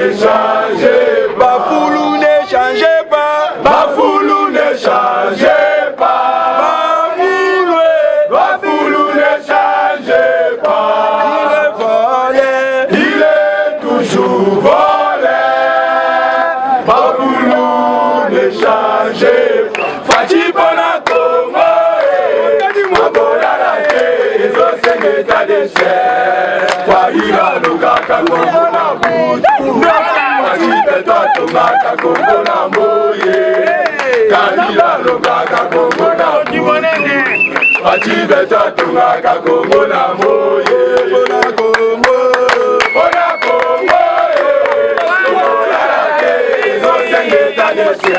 ne changez pas. Bafoulou ne changez pas. Bafoulou ne changez pas. Bafoulou ne changez pas. Il est volé. Il est toujours volé. Bafoulou ne changez pas. Fati bona Congo. Mabola la ke. Ezo senge ta dese. Faira lugaka Congo na butu. Fati beto tungaka Congo na moye. Kanila lugaka Congo na butu. Fati beto tungaka Congo na moye. Bona Congo. Bona Congo. Mabola la ke. Ezo senge ta dese.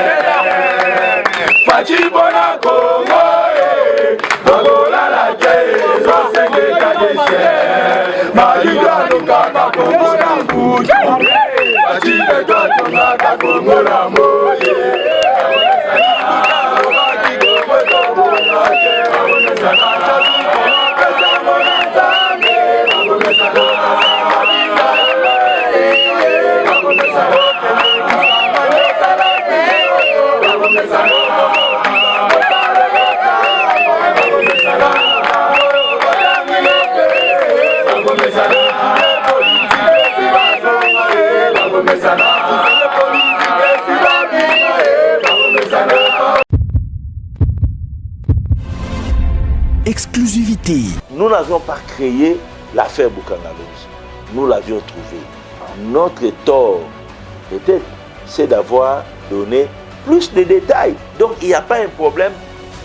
Fati bona Congo. Mabola la ke. Ezo senge ta dese. Malika lugaka Congo na butu. Fati beto tungaka Congo na moye. Exclusivité. Nous n'avions pas créé l'affaire Boukangalonzo. Nous l'avions trouvée. Notre tort, peut-être, c'est d'avoir donné plus de détails. Donc, il n'y a pas un problème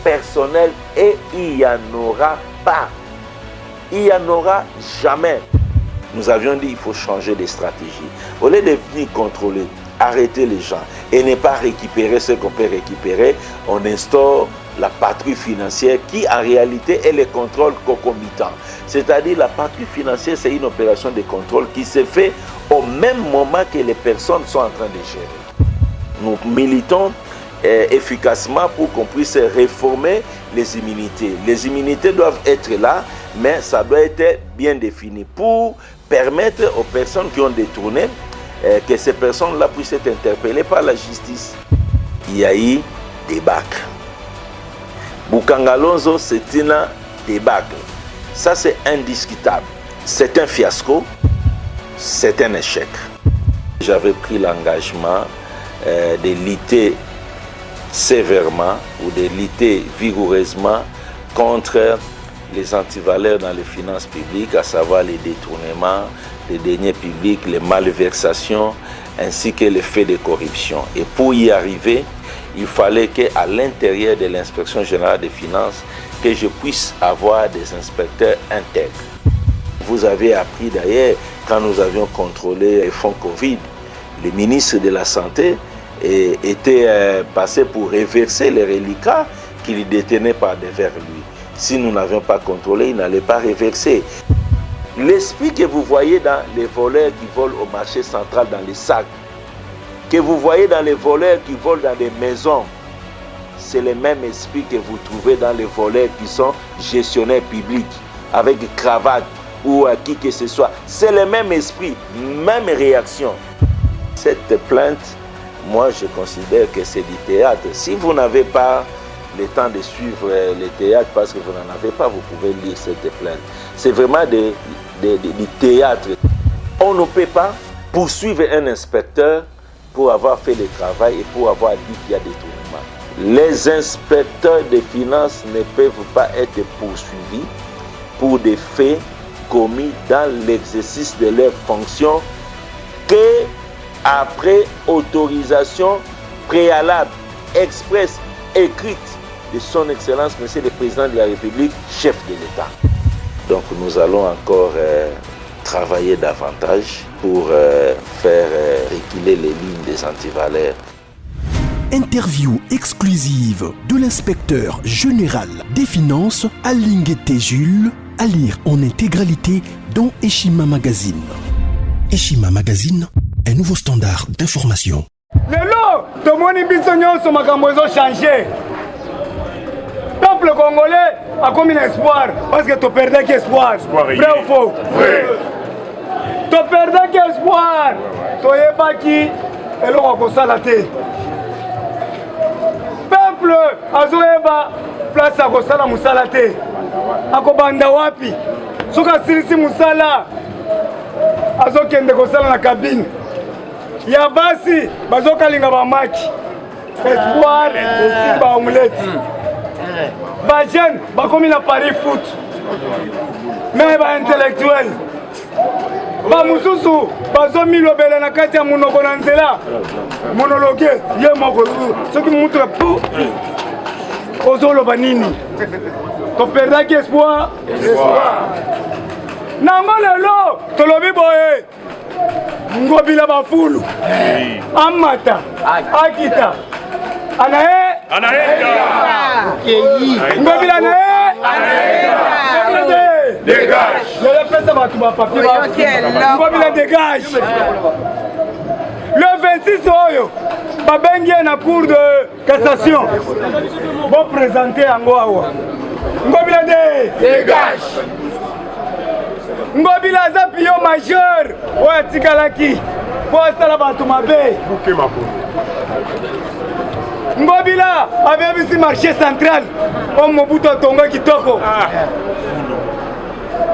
personnel et il n'y en aura pas. Il n'y en aura jamais. Nous avions dit qu'il faut changer de stratégie. Au lieu de venir contrôler, arrêter les gens et ne pas récupérer ce qu'on peut récupérer, on instaure la patrouille financière qui en réalité est le contrôle concomitant. C'est-à-dire la patrouille financière, c'est une opération de contrôle qui se fait au même moment que les personnes sont en train de gérer. Nous militons efficacement pour qu'on puisse réformer les immunités. Les immunités doivent être là, mais ça doit être bien défini pour permettre aux personnes qui ont détourné que ces personnes-là puissent être interpellées par la justice. Il y a eu débâcle. Boukangalonzo, c'est une débâcle. Ça, c'est indiscutable. C'est un fiasco, c'est un échec. J'avais pris l'engagement de lutter sévèrement ou de lutter vigoureusement contre les antivaleurs dans les finances publiques, à savoir les détournements, les deniers publics, les malversations, ainsi que les faits de corruption. Et pour y arriver, il fallait qu'à l'intérieur de l'inspection générale des finances, que je puisse avoir des inspecteurs intègres. Vous avez appris d'ailleurs, quand nous avions contrôlé les fonds Covid, le ministre de la Santé était passé pour reverser les reliquats qu'il détenait par devers lui. Si nous n'avions pas contrôlé, il n'allait pas reverser. L'esprit que vous voyez dans les voleurs qui volent au marché central dans les sacs, que vous voyez dans les voleurs qui volent dans des maisons, c'est le même esprit que vous trouvez dans les voleurs qui sont gestionnaires publics, avec cravate ou à qui que ce soit. C'est le même esprit, même réaction. Cette plainte, moi je considère que c'est du théâtre. Si vous n'avez pas le temps de suivre le théâtre parce que vous n'en avez pas, vous pouvez lire cette plainte. C'est vraiment du théâtre. On ne peut pas poursuivre un inspecteur pour avoir fait le travail et pour avoir dit qu'il y a détournement. Les inspecteurs des finances ne peuvent pas être poursuivis pour des faits commis dans l'exercice de leurs fonctions que après autorisation préalable, expresse, écrite de son Excellence, Monsieur le Président de la République, chef de l'État. Donc nous allons encore travailler davantage pour faire reculer les lignes des antivaleurs. Interview exclusive de l'inspecteur général des finances, Alinguete Jules, à lire en intégralité dans Eshima Magazine. Eshima Magazine, un nouveau standard d'information. Lelo, tout le monde biso nyonso makambo ezo changer. Peuple congolais a comme un espoir parce que tu perdais espoir. Vrai ou faux? Vrai. toperdaki espoir toyebaki eloko akosala te peuple azoyeba place akosala mosala te akobanda wapi soki asilisi mosala azokende kosala na kabine ya basi bazokalinga bamaki espoir esi baomelete bajeune bakomi na paris foot me baintellectuel bamosusu bazomilobela na kati ya monoko na nzela monologe ye moko soki mutu pu ozoloba nini toperdaki espoir nango lelo tolobi boye ngobila bafulu amata akita anaye ngobila naye dégage lelo pesa bato bapapier ngobila dégage le 26 oyo babengi ye na cour de cassation boprésente yango awa ngobila dégage ngobila aza piyo majeur oyo atikalaki po asala bato mabe ngobila abebisi marché central o mobutu atonga kitoko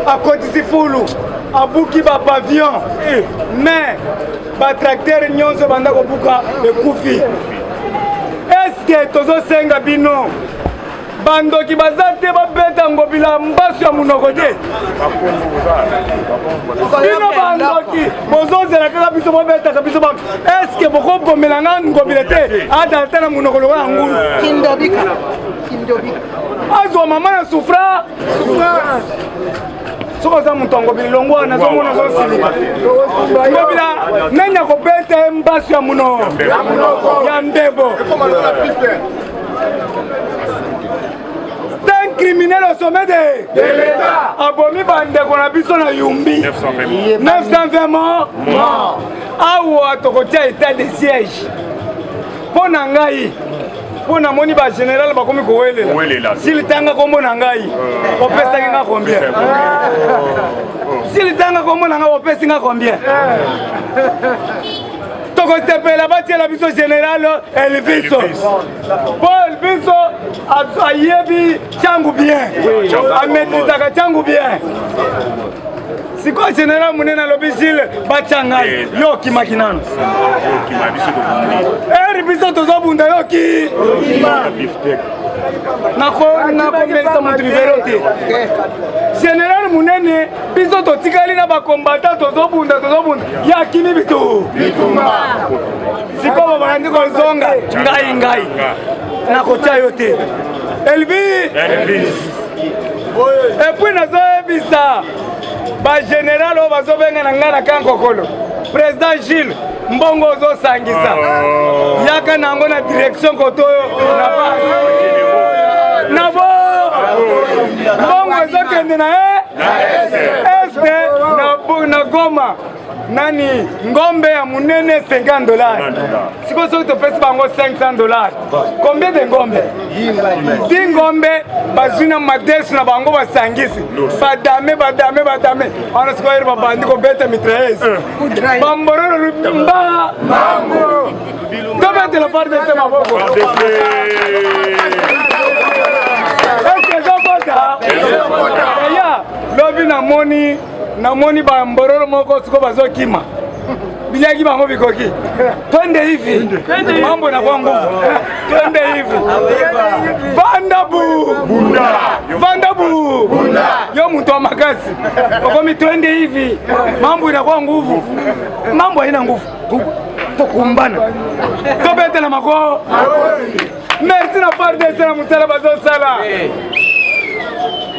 akotisi fulu abuki bapavillon mais batracteur nyonso banda kobuka ekufi eske tozosenga bino bandoki baza te babeta ngobila mbasu ya monoko te bino bandoki bozozela kaka biso bobetaka biso bango eske bokobomelanga ngobila te adala te na monoko lokola ya ngulu azwa mama na souffrance soki oza moto angobila elongo wana azomona azosilika ngobila nani akobeta mbasu ya monoko ya mbebo criminel au sommet de l'État. Abomi bandeko na biso na Yumbi. 920 morts. Awa tokotia état de siège. Pona ngai. Pona moni ba général bakomi kowelela. S'il tanga kombo na ngai. Opesa nga combien? S'il tanga kombo na ngai opesa nga combien? Tokosepela batiela biso général Elviso Paul Biso ayebi changu bien ametizaka changu bien sikoyo général munene alobi Gilles bachangai yo kimaki nano eri biso tozobunda yoki nakomelisa motu libero te général munene biso totikali na bakombata tozobunda yakini bitu sikoyo balandi kozonga ngai nakotia yo te Elvis epuis nazoyebisa bagénéral oyo bazobenga na ngai na kankokolo président Gilles mbongo ozosangisa yaka nango na direction koto oyo na base nabo mbongo ezokende na este na Goma nani ngombe ya munene $50 siko soki topesi bango $500 combien de ngombe 10 ngombe bazwi na madesu na bango basangisi badame wana siko yeri babandi kobeta mitraese bambororo mba tobetela fardese maboko eske ezokota eya lobi namoni bambororo moko siko bazokima bilyaki bango bikoki twende hivi mambo na kwa nguvu twende hivi vandabu yo mtu wa makasi okomi twende hivi mambo inakuwa nguvu mambo haina nguvu tokumbana tobetela mako merci na FARDC na musala bazosala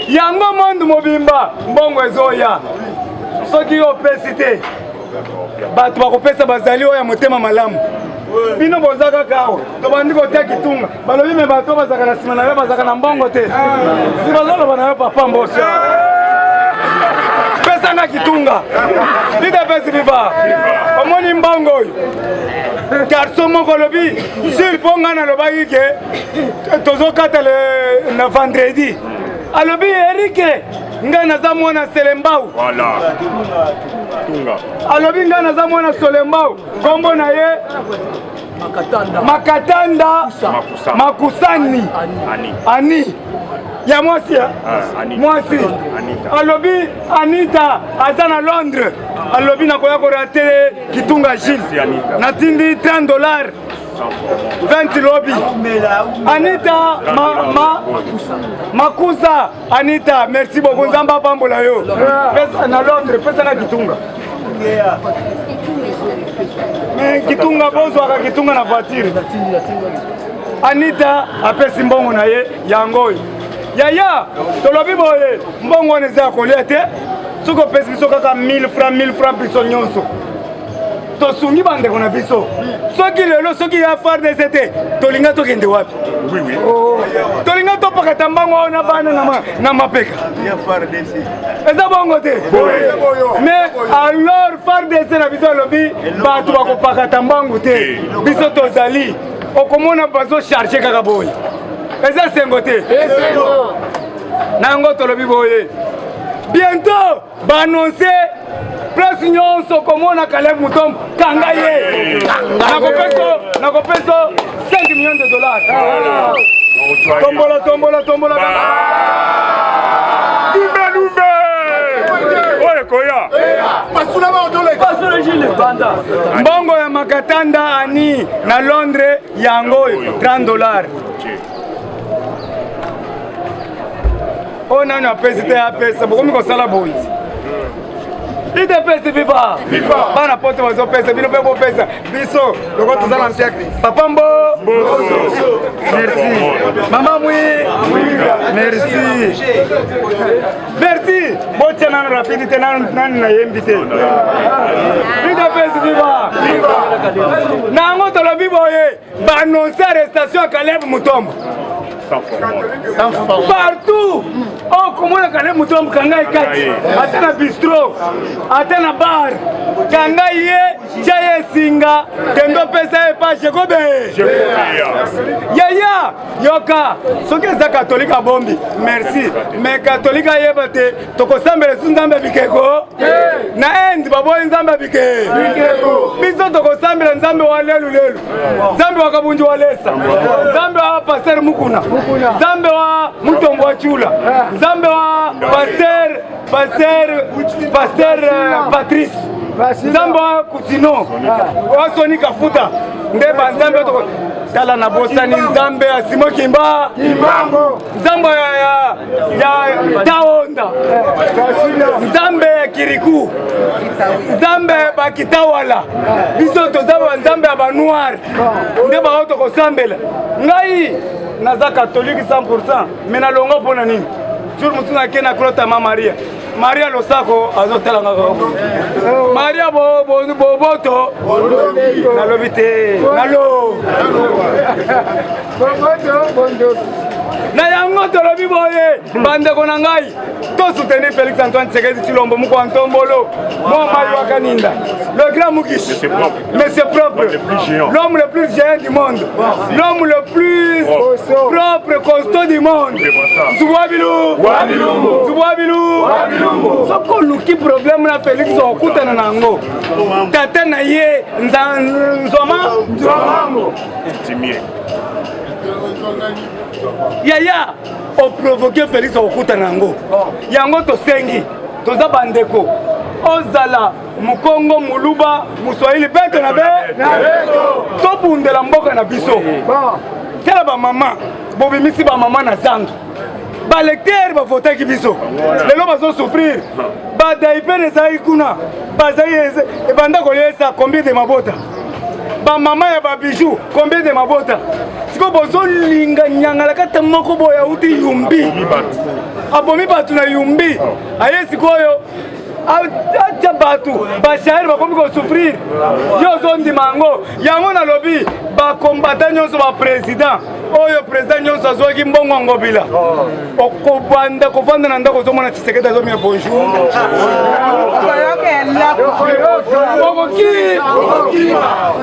yango mondu mobimba mbongo ezoya soki opesi te bato bakopesa bazali oyo ya motema malamu bino boza kaka awa tobandi kotia kitunga balobi me bato bazaka na nsima na yo bazaka na mbongo te si bazoloba na yo papa mboso pesanga kitunga lide pesi viva omoni mbongo oyo garso moko alobi sur mpo nga nalobaki ke tozokata na vendredi alobi erike nga naza mwana Selembao. Voilà. Tunga. Alobi nga naza mwana Selembao. Kombo na ye Makatanda Makusani Ani ya mwasi ya mwasi alobi Anita aza na Londres alobi nakoya korate Kitunga Gilles natindi $30 20 lobi Anita Makusa Anita merci beaucoup nzamba pambola yo pesa na Londres pesa na Kitunga Kitunga bozwaka Kitunga na voiture Anita apesi mbongo na ye yangoyi Yaya tolobi boye mbongo neza kolia te soko pesi biso kaka 1000 francs biso nyonso tosungi bandeko na biso soki lelo soki ya FARDC te tolinga tokende wapi tolinga topakata mbango na bana na mapeka eza bongo te mais alors FARDC na biso lobi bato bakopakata mbango te biso tozali okomona bazo charger kaka boye eza sengo te nango tolobi boye bientôt baannonce place nyonso komona Caleb Mutombo kanga ye nakopeso $5 millions. Tombola Lumbe oye koya mbongo ya Makatanda Ani na Londres yango $30. On a une apesité à pesa, beaucoup de sala boy. Il te pèse viva. Pas n'importe quoi, ils pèse, ils ne pèse. Biso, le gars tout ça l'ancien. Papa Mbo. Merci. Maman oui. Merci. Merci. Bon tiens nan rapidité nan na invité. Il te pèse viva. Nango to la biboye. Ba annoncer arrestation à Caleb Mutombo. Partout. Oh, comment on Caleb Mutombo kanga ikati. Atana bistro. Atana bar. Kanga ye chaye singa. Tendo pesa e pa jekobe. Yaya yoka. Soki za katolika bombi. Merci. Mais katolika yebate toko sambele sunzambe bikeko. Na end babo nzambe bike. Biso toko sambele nzambe wa lelu. Nzambe wa kabunji wa lesa. Nzambe wa pasteur Mukuna. Nzambe wa Mutombo wa Chula. Nzambe wa pasteur Patrice. Nzambe wa Kutino. Wa Soni Kafuta. Ndeba nzambe toko tala na bosani nzambe ya Simo Kimba. Nzambe ya Taonda. Nzambe ya Kiriku. Nzambe ba Kitawala. Biso to nzambe ya ba Noir. Ndeba auto ko sambela. Ngai naza catholique 100%, mais na longo pona nini? Jour mutuna kena krota Maria Losako azotela ngako. Maria boboto na lobite nalo. Boboto na yango tolobi boye bande kona ngai to soutenir Félix Antoine Tshisekedi Tshilombo muko Antombolo mo mari wa Kaninda le grand Mukish monsieur propre l'homme le plus géant du monde l'homme le plus propre costaud du monde Zouabilou soko luki problème na Félix okutana nango tata na ye nzoma timie Yaya o provoqué Félix okutana nango yango to sengi toza bandeko ozala mukongo muluba muswahili beto na beto to bundela mboka na biso tela ba mama bobimisi ba mama na zandu ba lecteur ba votaki biso lelo bazo souffrir ba daipere sai kuna bazai e banda kolesa combien de mabota ba mama ya ba bijou combien de mabota siko bozo linga nyangala kata moko boya uti yumbi abomi batu na yumbi aye sikoyo acha batu bashaheri bakomi ko souffrir yo zondi mango yango na lobi ba combattant nyonso ba président oyo président nyonso azoki mbongo ngobila okobanda kovanda na ndako zomona Tshisekedi azomia bonjour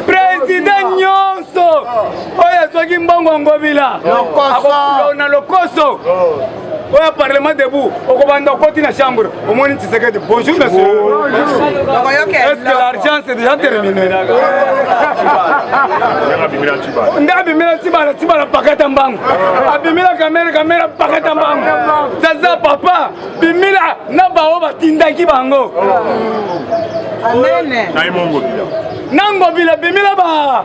président nyonso oyo azoki mbongo ngobila akolona lokoso oya parlement debout okobanda okoti na chambre omoni Tshisekedi bonjour monsieur. Est-ce que l'argent c'est déjà terminé? Nda bimela tibala pakata mbangu abimela kamera pakata mbangu zaza papa bimela na bao batindaki bango amen nango bila bimela ba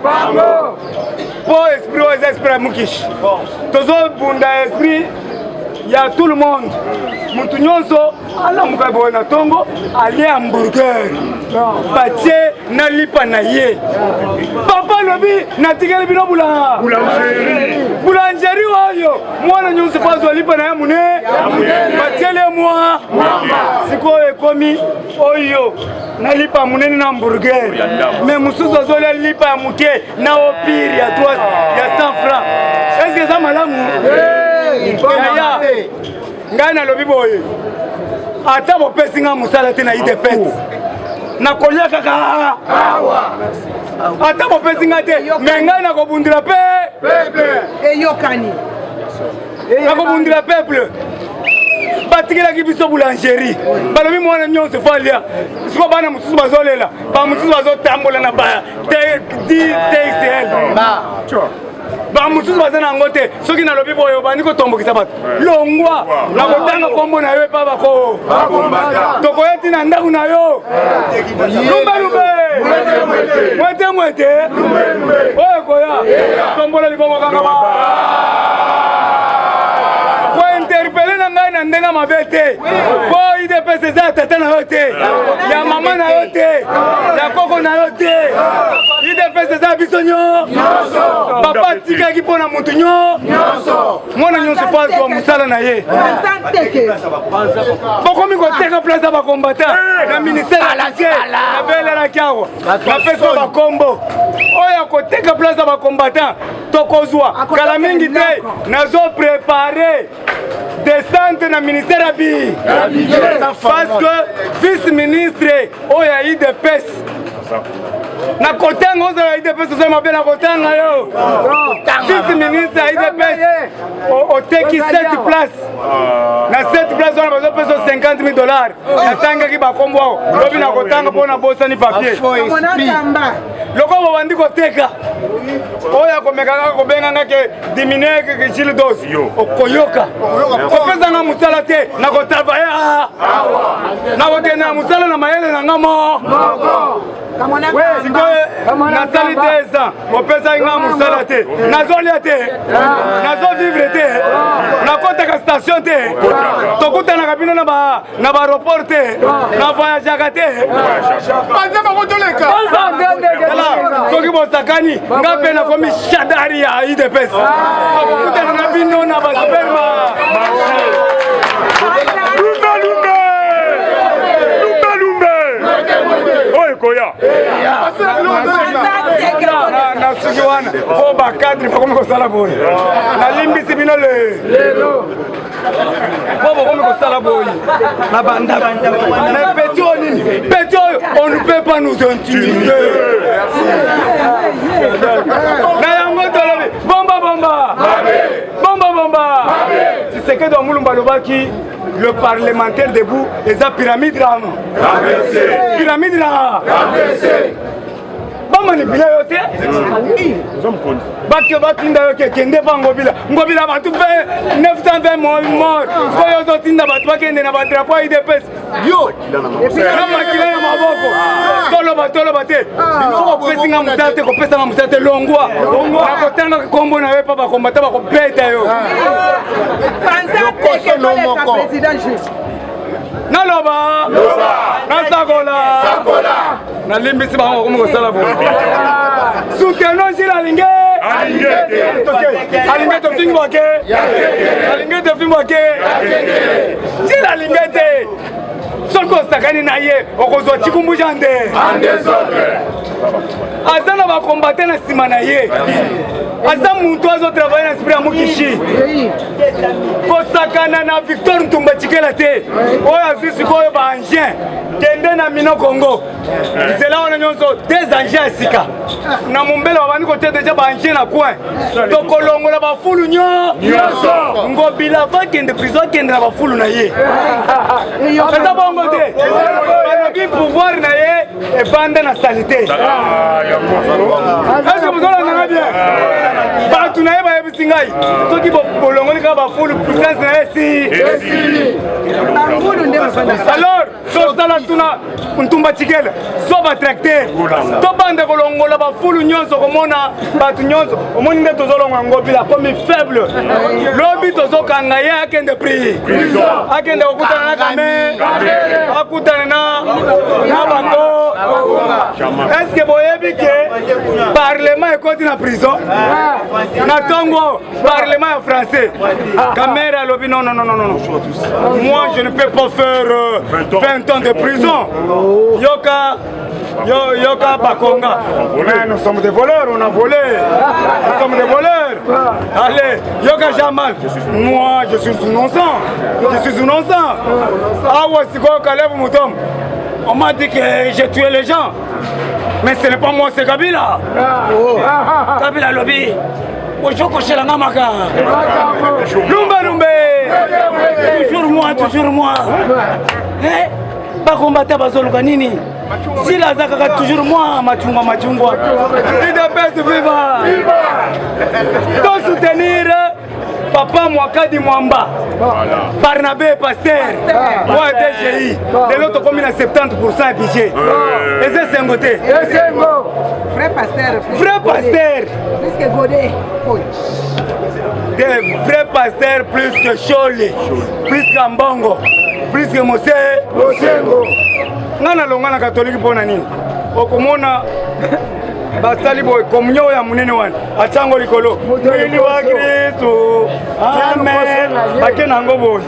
po esprit mukish tozo bunda esprit ya tout le monde mutu nyonso ala mukaboye na tongo ali hamburger batie na lipa na ye papa lobi natikeli bino boulangerie oyo mwana nyonso pazo lipa na ye mune batiele mwa sikoyo ekomi oyo na lipa munene na hamburger mais mususu azolia lipa ya muke na opiri ya 100 francs. Est-ce que ça malamu? Yaya ngai nalobi boye ata bopesi nga musala te na idepete nakolia kaka ata bopesi nga te me ngai nakobundila eyokani nakobundila peuple batikelaki biso boulangerie balobi mwana nyonso falia siko bana mosusu bazolela bamosusu bazotambola na ba TXL bamususu baza nango te soki nalobi boyo bandi kotombokisa bato longwa nakotanga kombo na yo epa bako tokoya tina ndako na yo lumbe mwete oyo koya tombola libongo kaka interpellé na ngai na ndenga mabe te po IDPS eza tata na yo te ya mama na yo te ya koko na yo te IDPS eza biso nyonso papa tikaki mpo na mutu nyonso mwana nyonso po azwa mosala na ye bokomi koteka place ya bakombata na ministère ya latie na belelaki awa napesa bakombo oyo akoteka place ya bakombata tokozwa kala mingi te nazo prépare descente na ministère ya bi parce que vice-ministre oyo ya IDPS na kotanga ozala IDPS ozo mabe na kotanga yo vice-ministre ya IDPS oteki 7 place na 7 place wana bazopesa $50,000 yatangaki bakombo ao lobi na kotanga mpo na bosani papier loko bobandi koteka oyo akomekaka kobenganga ke diminue keke chili dosi okoyoka kopesanga mosala te na kotravaye na kokende na mosala na mayele na ngamo sikoyo nasali te eza opesaki nga mosala te nazolia te nazovivre te nakotaka station te tokutanaka bino na baroport te na voyageaka te banza bakotoleka soki bosakani nga mpe nakomi shadari ya IDPS tokokutana na bino na basuperma koya nasuki wana po bakadre bakomi kosala boye nalimbisi bino lelo po bakomi kosala boye na bandako mais peti oyo nini peti oyo on ne peut pas nous intimider na yango tolobi bomba Tshisekedi wa Mulumba lobaki le parlementaire debout et ça pyramide là. Pyramide là. Bamanipule yo te. Bakyo batinda yo ke kende pa ngobila batu pe 920 morts. Ko yo zo tinda batu bakende na badrapo IDPS. Yo. Na makila ya maboko. Tolo bate. Bino ko pesinga musate ko pesanga musate longwa. Na kotanga kombo na yo pa ba kombata ba ko beta yo. Naloba Nasagola Nalimbisi bango komo kosala bo Soutenons Gilles Alingue Alingue to fingo ke Alingue to fingo ke Gilles Alingue te Soko sakani na ye okozwa chikumbuja nde azana ba combattre na sima na ye aza muntu azo travailler na esprit ya mukishi kosakana na Victor Ntumba Chikela te oyo azisi koyo ba engin kende na mino Congo nzela wana nyonso des engins asika na mumbele babandi kote deja banjie na coin tokolongola bafulu nyonso ngobila vakende prison akende na bafulu na ye eza bongo te balobi pouvoir na ye evanda na salite ese mozolanganga bien bato na ye bayebisi ngai soki bolongoli kaka bafulu puissance na ye esili alors tosala tuna ntumba tikele so batracteur tobande kolongola bafulu nyonso komona bato nyonso omoni nde tozolonga ngobila komi faible lobi tozokanga ye akende pri akende kokutana na kame akutana na bango eske boyebi ke parlement ekoti na prison na tongo parlement ya français kamera alobi non moi je ne peux pas faire 20 ans de prison Yoka Bakonga. Nous sommes des voleurs, on a volé. Nous sommes des voleurs. Allez, Yoka Jamal. Moi, je suis innocent. Je suis innocent. Ah ouais, c'est quoi Caleb Moutom? On m'a dit que j'ai tué les gens. Mais ce n'est pas moi, c'est Kabila. Kabila Lobby. Toujours moi. Pas combattre Bazoluka Nini. Si la Zaka toujours moi, machungwa. Il de viva. Pour soutenir Papa Mwakadi Mwamba, Barnabé Pasteur, moi DGI, de l'autre commune à 70% budget. Et c'est un côté. Frère Pasteur. Frère Pasteur. Plus que Godé. Des vrais pasteurs plus que Choli, plus qu'Ambongo, plus que Mosé. Nana longana catholique pour nani. Okomona basali boy communion ya munene wana achango likolo mwili wa Kristo amen bakena ngoboy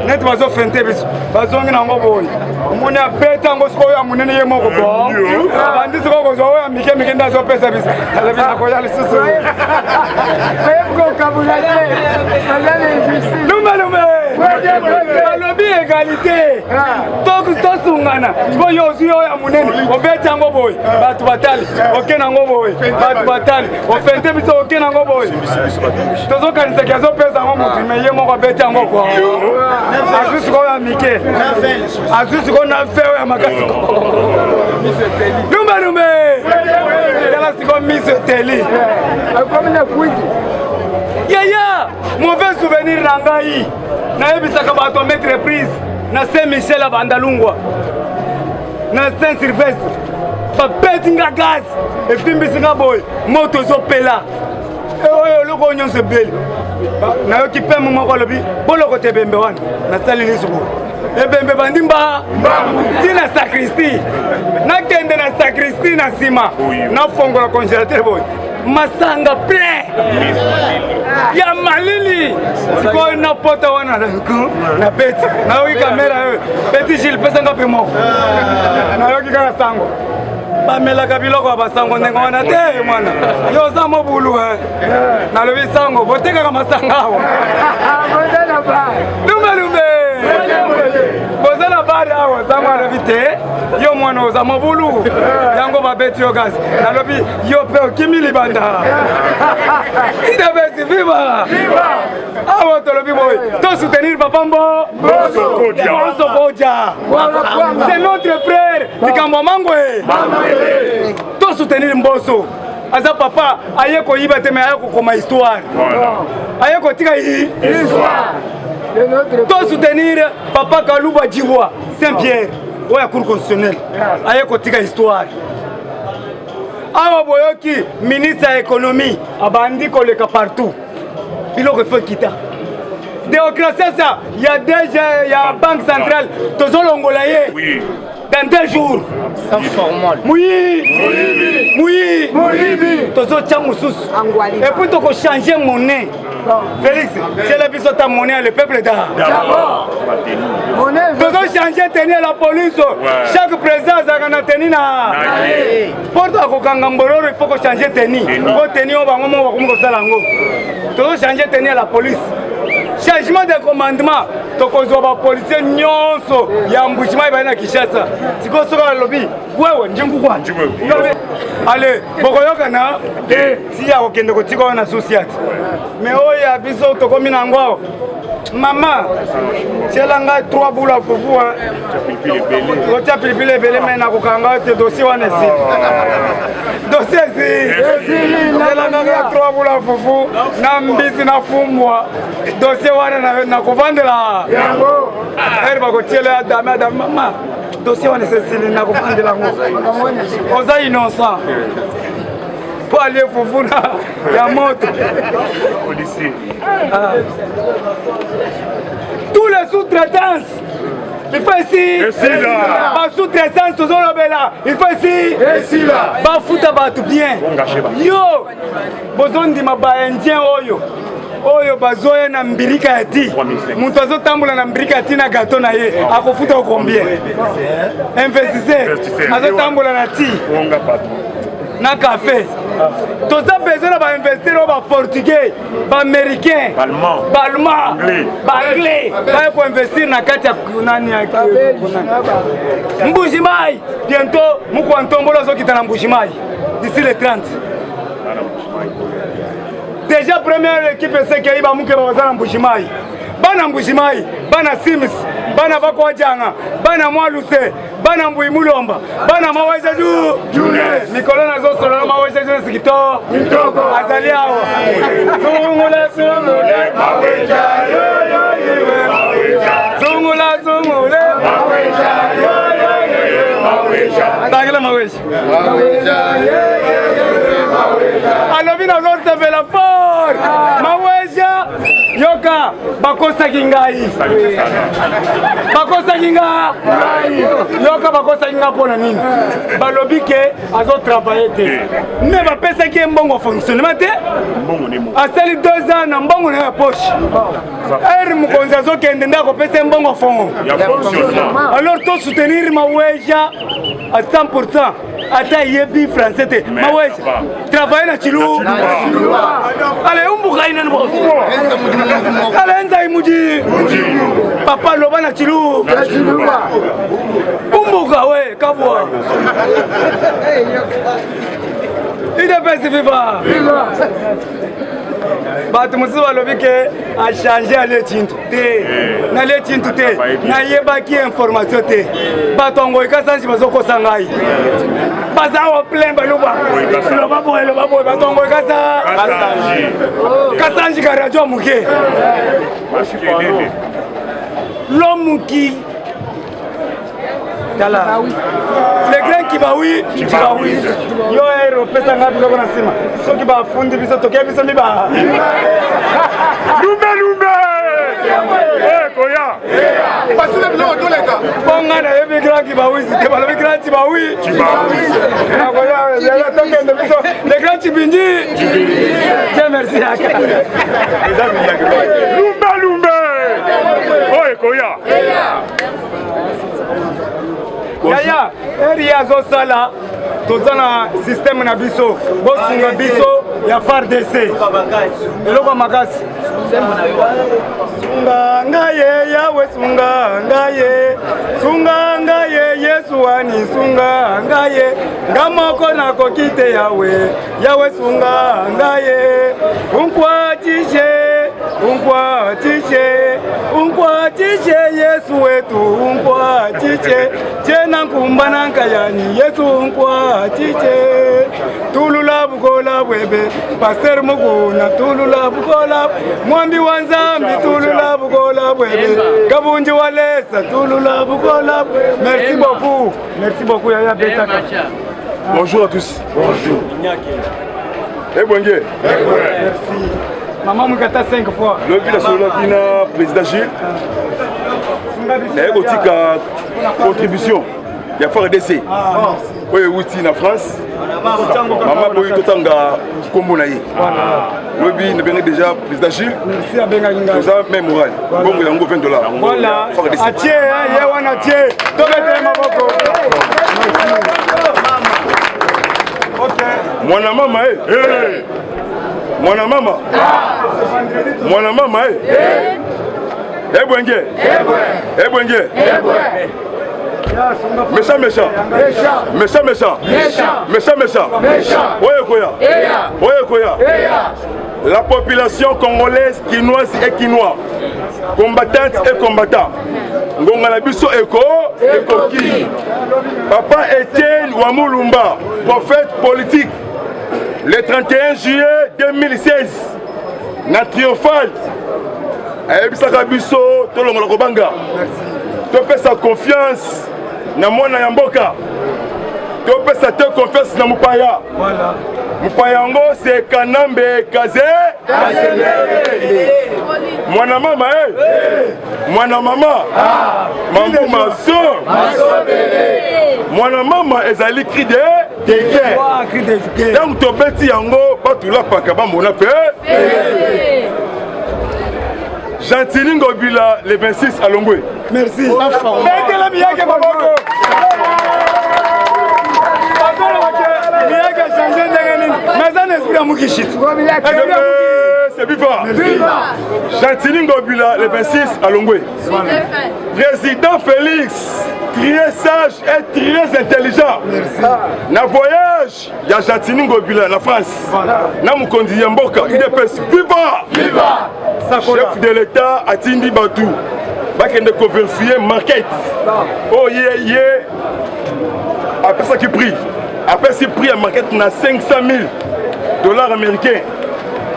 net bazo fente biso bazongi na ngoboy omoni apeta ngo siko ya munene ye moko bo bandi siko ko zo ya mike ndazo pesa biso ala bisa ko ya lisusu ayeko kabulate salale bisi lume alobi égalité tosungana siko yo ya munene obeta ngoboy batu batali okena ngoboy batu batali ofente biso okena ngoboy tozo kanisa kiazo pesa ngo mutu meye moko beta ngoko azusi ko ya mike azusi ko na feo ya makasi lumbe yala siko mise teli akomina kwiti yaya mauvais souvenir na ngai na yebisaka bato mettre prise na Saint-Michel Bandalungwa na Saint-Sylvestre babeti nga gaz efimbisi nga boye moto ezopela oyo oloko nyonso ebeli nayoki peme moko alobi boloko te ebembe wana nasali lisuku ebembe bandimba tina sacristie nakende na sacristie na nsima nafongola congélateur boye masanga plein ya malili sikoyo na pota wana na beti nayoki kamera yo beti Gilles pesa nga pe moko nayoki kaka sango bamelaka biloko ya basango ndenge wana te mwana yo oza mobulu nalobi sango botekaka masanga awa lumbe boza na bari awa sango alobi te yo mwana oza mobulu yango babeti yo gasi nalobi yo mpe okimi libanda idebesi viva awa tolobi boye to soutenir papa mbo Sokodia c'est notre frère likambo mangwe to soutenir Mboso aza papa aye koyiba te mais aye kokoma histoire aye kotika histoire to soutenir papa Kaluba Djibois Saint-Pierre oya cour constitutionnelle aye kotika histoire awa boyoki ministre ya économie abandi koleka partout biloko faut kita démocratie ça il y a déjà il y a banque centrale tozolongola ye dans 2 jours sans formal oui tozo tchamusus et puis to ko changer monnaie Félix c'est la biso ta monnaie le peuple d'abord tozo changer tenir la police chaque président a tenir na porte ko kanga mboloro il faut ko changer tenir ko tenir bango mo ko sala ngo tozo changer tenir la police changement de commandement tokozwa ba policier nyonso ya mbushima ibana Kinshasa siko soka lobi wewe njingu kwa Allez, bokoyokana si ya kokende kotika wana société. Mais oya biso tokomi na ngwao. Maman, tielanga 3 boules à foufou hein. Kotia pilipili ebele mais na kokanga te dossier wana si. Dossier si. Tielanga 3 boules à foufou na mbisi na fumbwa. Dossier wana na kovandela. Yango. Elle va kotiela dame maman. Dossier wana c'est na kovandela ngo. Oza innocent. Pour aller foufou na ya moto. Policier. Tous les sous-traitances, il faut ici. La sous-traitance, tout là. Il faut ici. Ici là. Ba fouta ba tout bien. Yo, besoin de ma ba indien oyo. Oyo bazoya na mbirika ati. Muntu azotambula na mbirika ati na gato na ye. Akofuta combien? Investisseur. Azotambula na ti. Na café. Tous ça besoin de investir au portugais, américain, allemand, anglais. Pour investir na kati ya kunani ya Mbujimayi. Bientôt, mukwantombola zo kitana Mbujimayi. D'ici le 30. Déjà première équipe c'est qu'il va muke bazana Mbujimayi. Bana Mbujimayi, bana Sims, bana Bakwajanga, bana Mwaluse, bana Mbui Mulomba, bana Maweja Jules, Nicolas Nazo Solana Maweja Jules Sikito, Azali Awa. Zungula Maweja Zungula Maweja Tangela Maweja Alobi Nazo Sevela Fort Maweja Yoka bakosa kingai Yoka bakosa kinga pona nini balobi ke azo travailler te mais ba pesa ki mbongo fonctionnement te asali 2 ans na mbongo na poche mukonzi azo kende ndako pesa mbongo fongo alors to soutenir Maweja à 100% ata yebi français te Maweja travailler na chilu allez umbuka ina nbo allez nzai muji papa loba na chilu umbuka we kabwa ide pesi viva Batu musiba lobike a changer ale tintu te na le tintu te na yeba ki information te batongo ikasanji bazoko sangai bazawa plein baluba lo babo batongo ikasa kasanji ka radio muke lomuki Dala. Les grands qui va oui, yo hero pesa ngapi kwa nasema. So ki ba fundi biso tokea biso liba. Lumbe. Koya. Pasule biso toleka. Bonga na yebi grand qui va oui, c'est pas le grand qui va oui. Na koya, ya tokende biso. Les grands tibindi. Dieu merci aka. Lumbe. Oye koya. Yaya, eri zo sala tozana système na biso bosunga biso ya FARDC eloko makasi sunga ngaye yawe sunga ngaye Yesu ani sunga ngaye ngamoko na kokite yawe sunga ngaye unkwatishe Yesu wetu unkwatishe tena kumbana nkayani Yesu unkwatishe tulula bukola bwebe Pasteur Muguna tulula bukola mwambi wanzambi tulula bukola bwebe kabunji walesa tulula bukola. Merci beaucoup Yaya Betaka. Bonjour à tous. Bonjour. Bonjour. Merci. Maman Mukata 5 fois. Le village sur la président Gilles. Et Gotika contribution. Il y a FARDC. Oui, outil en France. Maman Boy Totanga Kombo Naï. Le bien déjà président Gilles. Merci à Bengalinga. Nous avons même moral. Bon, il y a $20. Voilà. Atié, Yawan Atié. Mwana mama Mwana mama Ebwenge Méchant, méchant. Méchant, méchant. Méchant, méchant. Oye Koya. Oye Koya. La population congolaise, quinoise et quinois, combattante et combattant. Ngongala biso eko ki. Papa Etienne Wamulumba, prophète politique, le 31 juillet 2016, na triomphal. Ayebisaka biso tolongola kobanga. Topesa confiance na mwana ya mboka. Topesa te confiance na mupaya. Voilà. Mupayango c'est Kanambe Kaze. Mwana mama Mwana mama. Mambu maso. Mwana mama ezali cri de guerre. Donc tobeti yango batula pakaba mona pe. Gentili Ngobila le 26 à Longwe. Merci. C'est vivant. Gentili Ngobila le 26 à Longwe. Président Félix, très sage et très intelligent. Na voyage, il y a Gentili Ngobila la France. Na Mukondi Yamboka, il est vivant. Chef de l'État a Tindi Batou. Bakende ko vérifier market. Oh après ça qui prie. Après ce prix à market na 500 000 $ américains.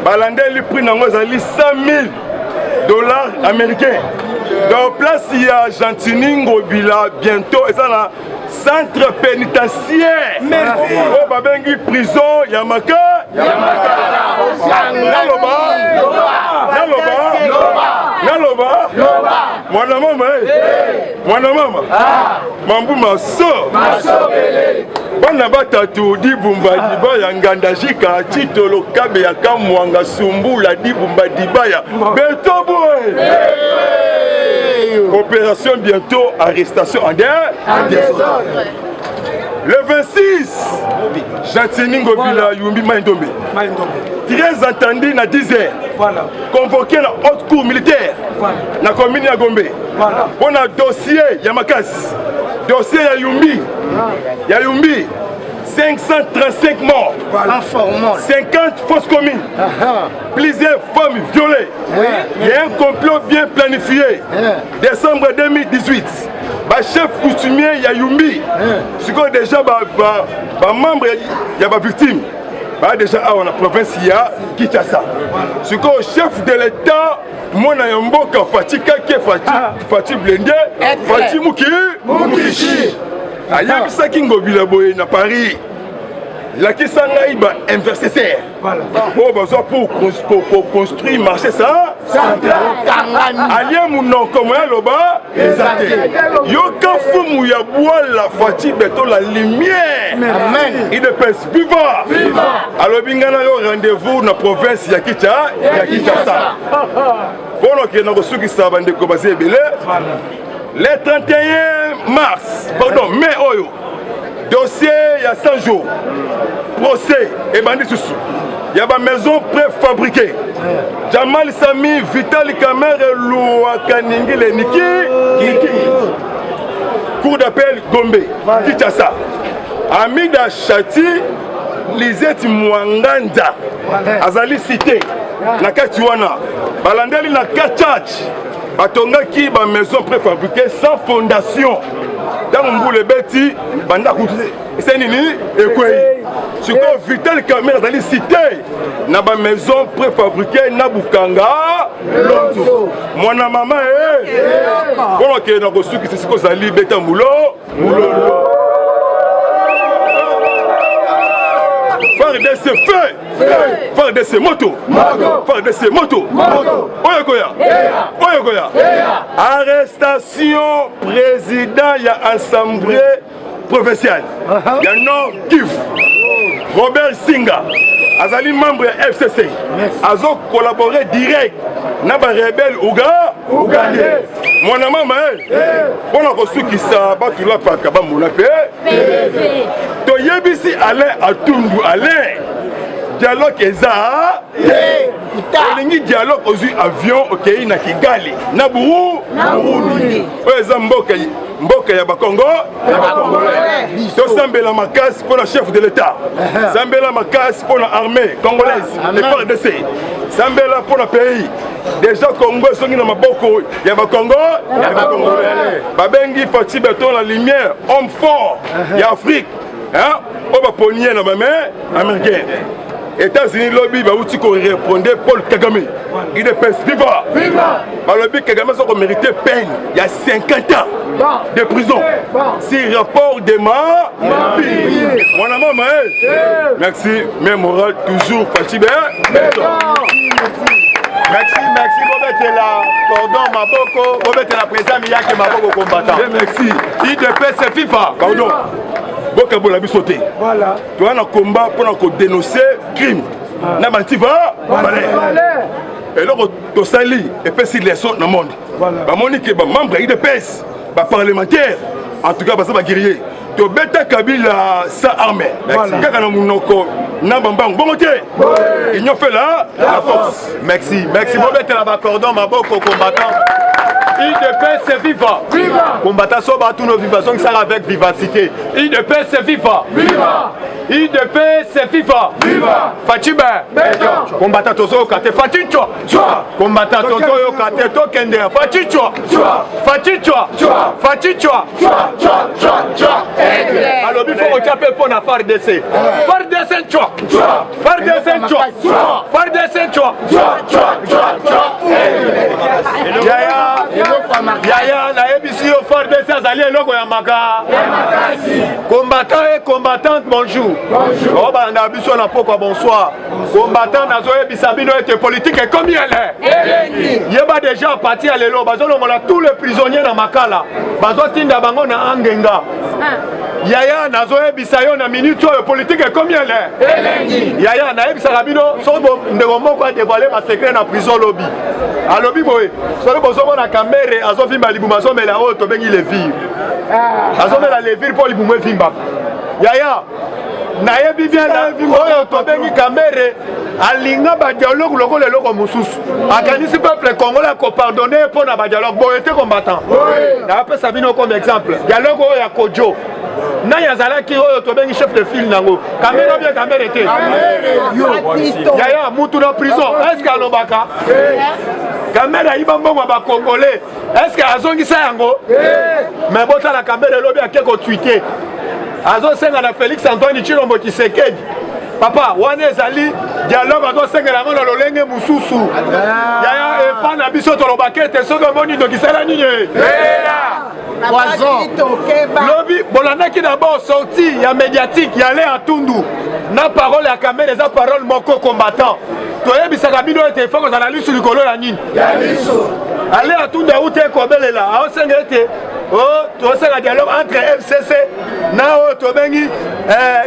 Balandé le prix nango zali 100 000 $ américains. Donc place il y a Gentili Ngobila bientôt et ça là centre pénitentiaire. Merci. Oh babengi prison Yamaka. Naloba. Mwana mama. Mambu maso. Bana batatu dibumba dibaya ngandajika titolo kabe ya kamwanga sumbula dibumba dibaya. Betoboy. Opération bientôt, arrestation en désordre. Le 26, Gentili Ngobila Yumbi Maïndombe. Très entendu na 10 heures. Voilà. Convoqué la haute cour militaire. Voilà. Na commune ya Gombe. Voilà. Pour un dossier Yamakas. Dossier ya Yumbi. 535 morts. Voilà. 50 fausses communes. Plusieurs femmes violées. Il y a un complot bien planifié. Décembre 2018. Chef coutumier Yumbi. Ce qu'on déjà membre il y a victime. Déjà à la province il y a Kinshasa. Ce qu'on chef de l'État Mona Yamboka Fatika Fati Blende Fati Mukishi. Ayam Saki Ngobila Boye na Paris. La Kisanga Iba investisseur. Oh, besoin pour construire marché ça. Allié mon nom comme Loba. Yoka Fumu Yaboua la fatigue beto la lumière. Amen. Il est vivant. Alors Bingana yo rendez-vous dans la province Yakita. Pour que nous reçu qui savent de commencer belé. Le 31 mars, pardon, mai oyo. Dossier il y a 100 jours. Procès et bandit sous. Il y a une maison préfabriquée. Jamal Sami, Vital Kamer et Loua Kaningi le Niki. Cour d'appel Gombe. Kinshasa. Amida Chati, Lisette Mwanganda. Azali cité. Nakatiwana. Balandeli na Kachach. Batonga qui ba maison préfabriquée sans fondation. Dans mon boule beti, banda koutouze. C'est nini ekwe. Ce qu'on Vital Kamer dans les cités, na ba maison préfabriquée na Bukanga. Lonto. Mwana mama Bon que na kosu qui c'est ce qu'on sali beta mulo. Faire de ses feux, faire de ses motos, faire de ses motos. Oyokoya. Arrestation président y a assemblée provinciale. Il y a non Kif. Robert Singa, Azali membre FCC. Azo collaboré direct. Naba rebelle Ougandais. Mon maman, on a reçu qui ça, tu l'as pas capable mon appel. To yebisi Alain Atundu Alain. Dialogue eza. Olingi dialogue aux avions OK na Kigali. Na Burundi. Oza mboka mboka ya bakongo tosambela makasi pour le chef de l'état sambela makasi pour l'armée congolaise et FARDC sambela pour le pays déjà Congo songi na maboko ya bakongo ya bakongolais babengi Fachi Beton la lumière homme fort ya Afrique hein o ba ponier na ba main américain États-Unis lobby ba uti ko répondre Paul Kagame il est pèse viva ba lobby Kagame so ko mériter peine il y a 50 ans de prison si rapport de mort mon maman merci mais moral toujours Fachi Beton merci Bobette la cordon Maboko Bobette la président Miyake Maboko combattant merci IDPS FIFA pardon boka bola bisoté voilà tu as un combat pour dénoncer crime na bantiva et là to sali et puis si les sont dans monde ba monique ba membre IDPS ba parlementaire en tout cas ba ça ba guerrier to beta Kabila sa armée kaka na munoko na bambang bon côté ils ont fait là la force merci Bobette la cordon Maboko combattant IDPS viva combattant soba tous nos vivants qui sont avec vivacité IDPS viva IDPS viva Fachi Beton combattant tozo kate Fachi Chwa combattant tozo yo kate to kende Fachi Chwa alors il faut taper pour la FARDC Yaya na ABC au FARDC azali eloko ya maka combattant et combattante bonjour ba na biso na poko bonsoir combattant nazo ebisa bino ete politique et combien elle est yeba déjà parti à lelo bazo longola tous les prisonniers na makala bazo tinda bango na angenga Yaya nazo ebisa yo na minute oyo politique et combien elle est Yaya na ebisa bino so ndeko moko a dévoiler ma secret na prison lobby a lobby boy so bozo na kamere azo vimba libuma so mela o to bengi levir azo mela levir pour libuma vimba Yaya na yebi bien na oyo to bengi kamere alinga ba dialogue loko le loko mususu akanisi peuple congolais ko pardonner pour na ba dialogue bo était combattant na pe sabino comme exemple dialogue oyo ya Kojo na yazalaki oyo to bengi chef de file nango kamera bien kamera était Yaya mutu na prison est-ce qu'alobaka kamera iba mbongo ba congolais est-ce que azongisa yango mais bota la kamera lobi akeko tweeter azo senga na Félix Antoine Tshilombo Tshisekedi papa wana ezali dialogue azo senga na ngona lolenge mususu Yaya epa na biso to lobakete soki moni dokisala nini lobi bolandaki d'abord sorti ya médiatique ya Léa Tundu na parole ya kamera eza parole moko combattant toyebisaka bino ete foko za na lisu likolo ya nini Léa Tundu aute kobelela aosenga ete tosenga dialogue entre FCC na oyo tobengi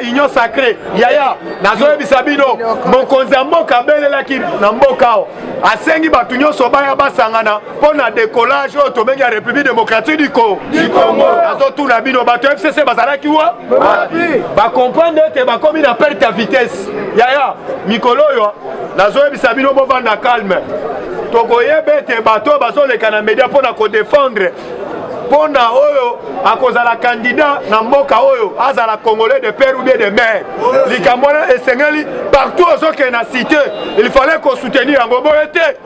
union sacrée Yaya nazoyebisa bino mokonzi ya mboka abelelaki na mboka awo asengi bato nyonso baya basangana mpo na décollage oyo tobengi ya république démocratique du Congo azotuna bino bato FCC bazalaki wa bakomprendre ete bakomi na perte ya vitesse Yaya mikolo oyo nazoyebisa bino bovanda calme tokoyeba ete bato bazoleka na média mpo na kodéfendre Pona oyo akozala candidat na mboka oyo azala congolais de père ou bien de mère likamona esengeli partout ozoke na cité il fallait qu'on soutenir yango boyete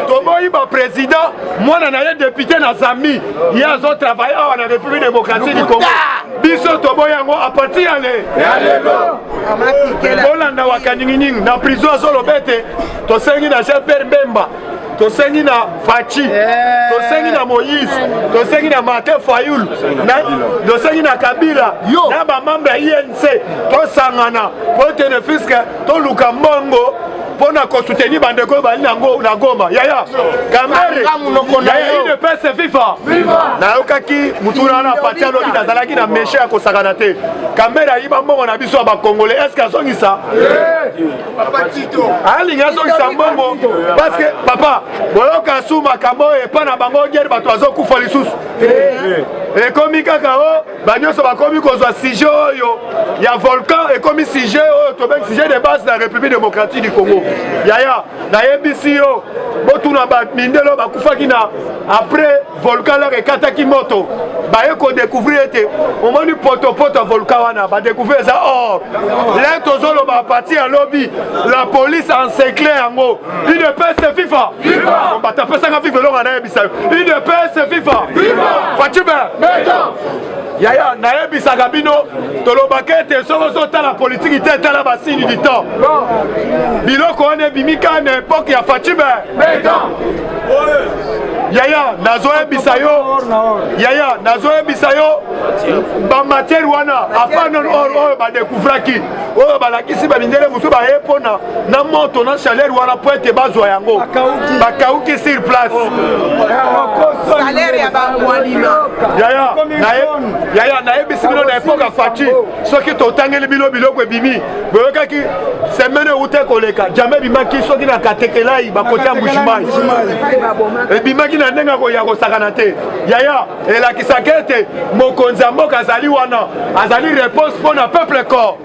toboyi ba président mwana na ye député na Zambie ye azo travailler awa na République démocratique du Congo biso toboyi yango à partir ya bolanda wakaningining na prison azolobete tosengi na Jean-Pierre Bemba tosengi na Fachi tosengi na Moïse tosengi na Martin Fayulu tosengi na Kabila na ba membre ya INC tosangana po tene fiske to luka mbongo pona ko soutenir bandeko bali na Goma Yaya kamere Yaya ile pese FIFA na okaki mutuna na patia lobi nazalaki na meshe ya kosakana te kamera yiba mbongo na biso ba congolais est-ce que azongisa papa Tito ali azongisa mbongo parce que papa boyoka suma kamo e pa na bango guerre bato azokufa lisusu et comme Kakao, Bagnoso va comme Kozwa Sijo, il y a volcan et comme Sijo, Sijo de base de la République démocratique du Congo. Yaya, na MBCO, Botuna Mindelo, Bakufakina, après volcan là, et Kataki Moto, Bayeko découvrir, au moment du poto volcan, va découvrir ça. Or, là, Tozolo va partir en lobby, la police encerclée en haut. Une paix, c'est FIFA. On va taper ça en FIFA, une paix, c'est FIFA. Fatuma, Yaya, Naebi Sagabino, Tolobakete, Sorosa, la politique, il était à la bassine du temps. Biloko, on est Bimika, à l'époque, il y a Fatuma. Yaya, Nazoe Bisayo, Yaya, Nazoe Bisayo, Bamater Wana, Apanon Or, Badekouvraki, Oh, Balakisi, Babindele, Moussou, Baepona, Namoto, Chaleur, Wana, Pointe, Bazoyango, Bakauki sur place. Salaire Yaya, Yaya, Naebi Simino, l'époque à Fati, ceux qui t'ont tangé le bilo, Bimi, Bokaki, c'est mené où t'es collègue, jamais Bimaki, ceux qui n'ont qu'à Tekela, il va côté à Mouchimai. Et Bimaki n'a pas de saganate. Yaya, et la qui s'inquiète, Mokonzambo, Azali Wana, Azali réponse pour le peuple corps.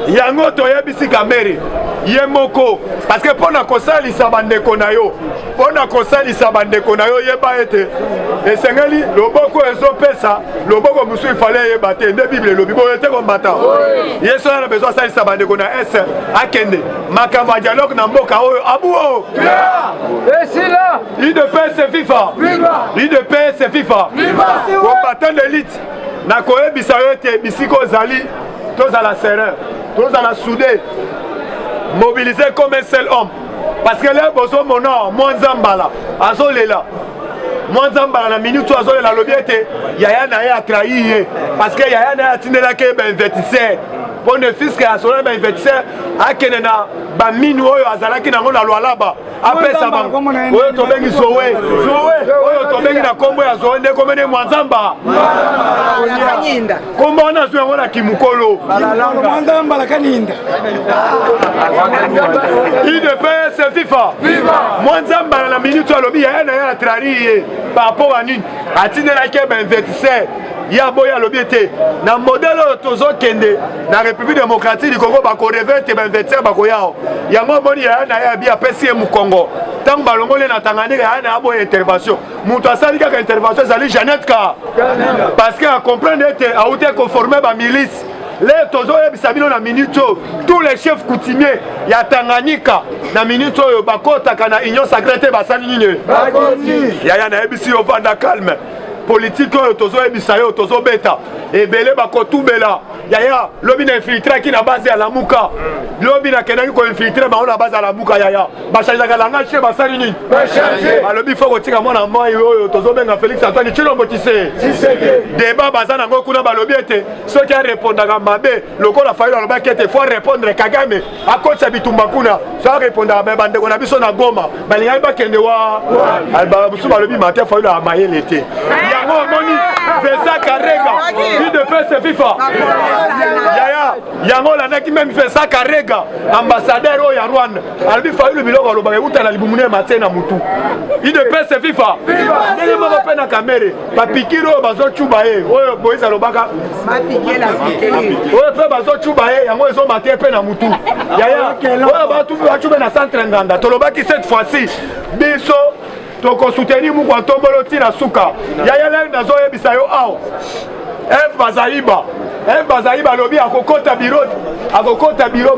Yango toye bisi kamere. Yemoko. Parce que pour la kosali sabande konayo. Pour la kosali sabande konayo yeba ete. Et sengeli, loboko ezo pesa, loboko musu il fallait yebate. Ne Bible le Bible était combattant. Yeso a besoin sali sabande konayo. S akende. Makamba dialogue na mboka oyo abuo. Et c'est là. L'île de paix c'est FIFA. L'île de paix c'est FIFA. Combattant d'élite. Nakoye bisayote bisiko zali. Tous à la serreur. Tous à la soudée. Mobilisés comme un seul homme. Parce que là, bozo mono, Mwanzambala, Azolela. Mwanzambala, la minute où Azolela, l'objet Yaya Naya a trahi. Parce que Yaya Naya a tenu la quai, ben, investisseur. Pour le fils qui a sonné, ben, investisseur, à Kenena, ben, Minou, Azalaki, n'a pas la loi là-bas. Après ça, Oyo Tobengi Zoé. Oyo Tobengi na Kombo ya Zoé, ne komene Mwanzamba. Kombo on a joué à Kimukolo. Mwanzamba la Kaninda. Il de paix, c'est FIFA. Mwanzamba la minute à l'objet, il y a un trari par rapport à nous. A tine la Keb investisseur. Ya boya l'objet. Dans le modèle Tozo Kende, dans la République démocratique du Congo, bako reverte ben investisseur bako yao. Ya mo boni ya na ya bi apesi mu Congo. Tant balongo le na Tanganyika ya na boya intervention. Mutu asali ka intervention zali Jeannette Ka. Parce que à comprendre était a été conformé ba milice. Les Tozo ebisabino na minute tous les chefs coutumiers ya Tanganyika na minute yo bakota kana union sacrée basali nini. Bakoti. Ya na ebisi yo vanda calme. Politique tozo ebisayo tozo beta ebele bakotubela yaya lobi na infiltré qui na base ya la muka lobi na kenaki ko infiltré ba on na base ya la muka yaya ba changer ka langa che ba sali ni ba changer ba lobi faut kotika mona moi yo tozo benga Félix Antoine Tshilombo Tshisekedi débat bazana ngo kuna ba lobi ete ceux qui répondent à mabe loko la faille loba kete faut répondre Kagame à cause ya bitumba kuna ça répondre à bande ko na biso na Goma ba linga ba kende wa alba busu ba lobi matin faille la mayele te Moni, Fesa Karega, il de paix c'est FIFA. Yaya, Yango la qui même fait ça Karega, ambassadeur au Rwanda. Albi fayu le biloko lo bagay uta na libumune matin na mutu. Il de paix c'est FIFA. Ndenge mo ko pena kamere, ba pikiro bazo chubae, oyo boisa lo baka. Ma piqué la piqué. Oyo pe bazo chubae, yango ezo matin pe na mutu. Yaya, oyo ba tu ba chube na centre nganda. Tolobaki cette fois-ci, biso toko soutenir mu kwa tombolo tina suka yaya le nazo yebisa yo aw F Bazaiba lobi akokota biro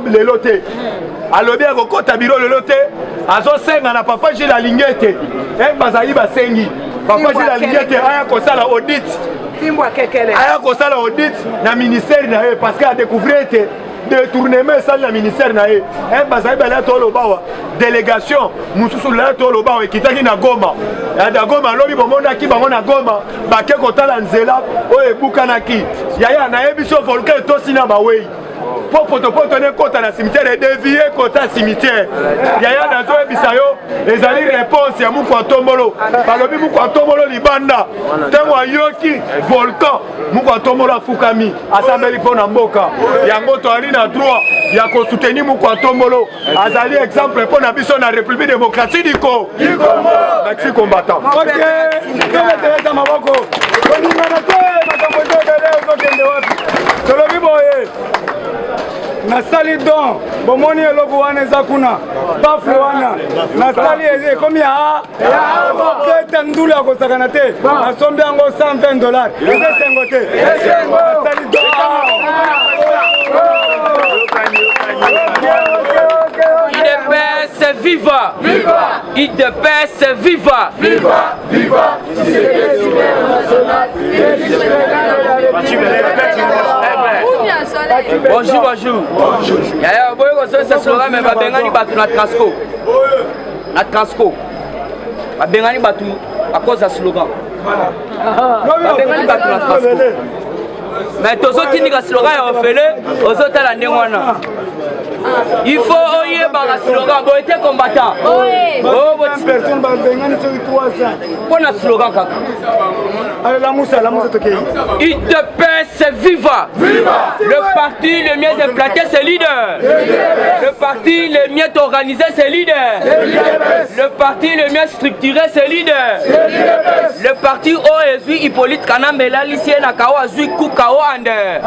lelote alobi akokota biro lelote azo senga na papa Gilles Alingete F Bazaiba sengi papa Gilles Alingete aya kosala audit aya kosala audit na ministère na ye parce que a découvrir te détournement ça le ministère na ye Bazaiba la tolo bawa délégation mususu la tolo bawa kitaki na Goma ya da Goma lobi bomonda ki bango na Goma bake kotala nzela o ebukanaki yaya na yebiso volcan to sina bawei poto ne kota na cimetière dévié kota cimetière yaya na zo ebisa yo ezali réponse ya muko tombolo balobi muko tombolo libanda tango ayoki volcan muko tombolo afukami asambeli pona mboka yango to ali na droit ya kosoutenir Mukwantombolo azali exemple pour na biso na République démocratique du Congo. Merci combattant. Ok, Teresa Maboko. Koningana te makambo tokele okende wapi. Tolobi boye. Nasali don bomoni eloko wana eza kuna bafu wana nasali ekomi ya kete ndulu ya kosakana te nasombi yango $120 eza esengo te nasali don IDPS viva! Viva! IDPS viva! Viva! Viva! Bonjour, bonjour. Yaya, boy, c'est ce slogan, mais va bengani batu na Transco. Na Transco. Va bengani batu à cause de ce slogan. Va bengani batu na Transco. Mais tous autres qui disent slogan est offert, aux autres à la néwana. Il faut oyer par le slogan, vous êtes combattant. personne va bengani sur 300. Pour le slogan, kaka. La moussa toke. IDPS viva! Viva! Le parti le mieux implanté, c'est leader. Le parti le mieux organisé, c'est leader. Le parti le mieux structuré, c'est leader. Le parti OSU Hippolyte Kanambela lycée Nakao Azui Kukao Ande.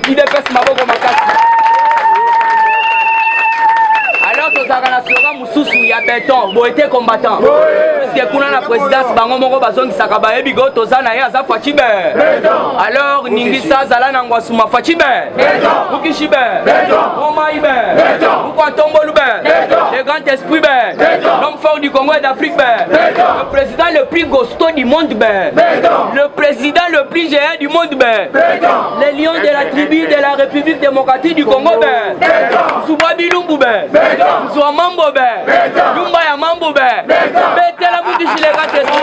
IDPS Maboko Makasi. Alors que ça a slogan Moussoussou, il y a béton, bon été combattant. Parce que la présidence, Bango Moro Bazon qui s'akabaye bigo, Tozana ya za Fachibe. Alors Ningisa Zala Nangwasuma Fachibe. Mukishibe. Romaïbe. Mukwantombolu. Le grand esprit, l'homme fort du Congo et d'Afrique. Le président le plus costaud du monde. Le président le plus géant du monde. Les lions de la tribu de la République démocratique du Congo. Soubabi Lumbu. Soit mambo Lumba ya mambo Betela muti shilega tesu.